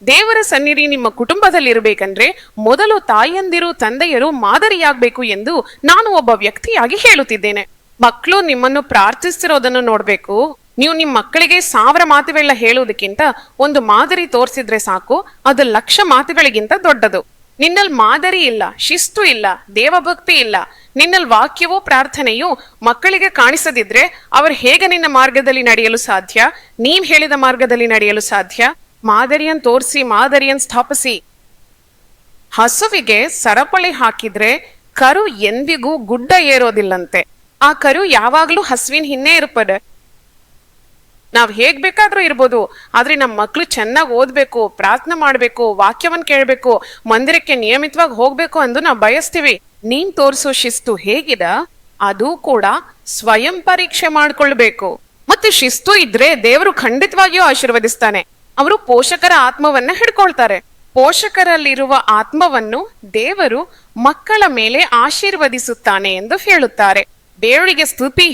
ದೇವರ ಸನ್ನಿಧಿ ನಿಮ್ಮ ಕುಟುಂಬದಲ್ಲಿ ಇರಬೇಕಂದ್ರೆ ಮೊದಲು ತಾಯಂದಿರು ತಂದೆಯರು ಮಾದರಿಯಾಗಬೇಕು ಎಂದು ನಾನು ಒಬ್ಬ ವ್ಯಕ್ತಿಯಾಗಿ ಹೇಳುತ್ತಿದ್ದೇನೆ. ಮಕ್ಕಳು ನಿಮ್ಮನ್ನು ಪ್ರಾರ್ಥಿಸ್ತಿರೋದನ್ನು ನೋಡ್ಬೇಕು. ನೀವು ನಿಮ್ಮ ಮಕ್ಕಳಿಗೆ 1000 ಮಾತುಗಳನ್ನ ಹೇಳುವುದಕ್ಕಿಂತ ಒಂದು ಮಾದರಿ ತೋರಿಸಿದ್ರೆ ಸಾಕು. ಅದು 1,00,000 ಮಾತುಗಳಿಗಿಂತ ದೊಡ್ಡದು. ನಿನ್ನಲ್ಲಿ ಮಾದರಿ ಇಲ್ಲ, ಶಿಸ್ತು ಇಲ್ಲ, ದೇವಭಕ್ತಿ ಇಲ್ಲ, ನಿನ್ನಲ್ಲಿ ವಾಕ್ಯವೋ ಪ್ರಾರ್ಥನೆಯೋ ಮಕ್ಕಳಿಗೆ ಕಾಣಿಸದಿದ್ರೆ ಅವರು ಹೇಗೆ ನಿನ್ನ ಮಾರ್ಗದಲ್ಲಿ ನಡೆಯಲು ಸಾಧ್ಯ? ನೀವ್ ಹೇಳಿದ ಮಾರ್ಗದಲ್ಲಿ ನಡೆಯಲು ಸಾಧ್ಯ? ಮಾದರಿಯನ್ನು ತೋರಿಸಿ, ಮಾದರಿಯನ್ನು ಸ್ಥಾಪಿಸಿ. ಹಸುವಿಗೆ ಸರಪಳಿ ಹಾಕಿದ್ರೆ ಕರು ಎಂದಿಗೂ ಗುಡ್ಡ ಏರೋದಿಲ್ಲಂತೆ. ಆ ಕರು ಯಾವಾಗ್ಲೂ ಹಸುವಿನ ಹಿಂದೆ ಇರ್ಪದೆ. ನಾವ್ ಹೇಗ್ ಬೇಕಾದ್ರೂ ಇರ್ಬೋದು, ಆದ್ರೆ ನಮ್ಮ ಮಕ್ಳು ಚೆನ್ನಾಗಿ ಓದ್ಬೇಕು, ಪ್ರಾರ್ಥನೆ ಮಾಡ್ಬೇಕು, ವಾಕ್ಯವನ್ನ ಕೇಳ್ಬೇಕು, ಮಂದಿರಕ್ಕೆ ನಿಯಮಿತವಾಗಿ ಹೋಗ್ಬೇಕು ಎಂದು ನಾವು ಬಯಸ್ತೀವಿ. ನೀನ್ ತೋರಿಸೋ ಶಿಸ್ತು ಹೇಗಿದ ಅದು ಕೂಡ ಸ್ವಯಂ ಪರೀಕ್ಷೆ ಮಾಡ್ಕೊಳ್ಬೇಕು. ಮತ್ತೆ ಶಿಸ್ತು ಇದ್ರೆ ದೇವರು ಖಂಡಿತವಾಗಿಯೂ ಆಶೀರ್ವದಿಸ್ತಾನೆ. ಅವರು ಪೋಷಕರ ಆತ್ಮವನ್ನ ಹಿಡ್ಕೊಳ್ತಾರೆ. ಪೋಷಕರಲ್ಲಿರುವ ಆತ್ಮವನ್ನು ದೇವರು ಮಕ್ಕಳ ಮೇಲೆ ಆಶೀರ್ವದಿಸುತ್ತಾನೆ ಎಂದು ಹೇಳುತ್ತಾರೆ. ದೇವರಿಗೆ ಸ್ತುತಿ.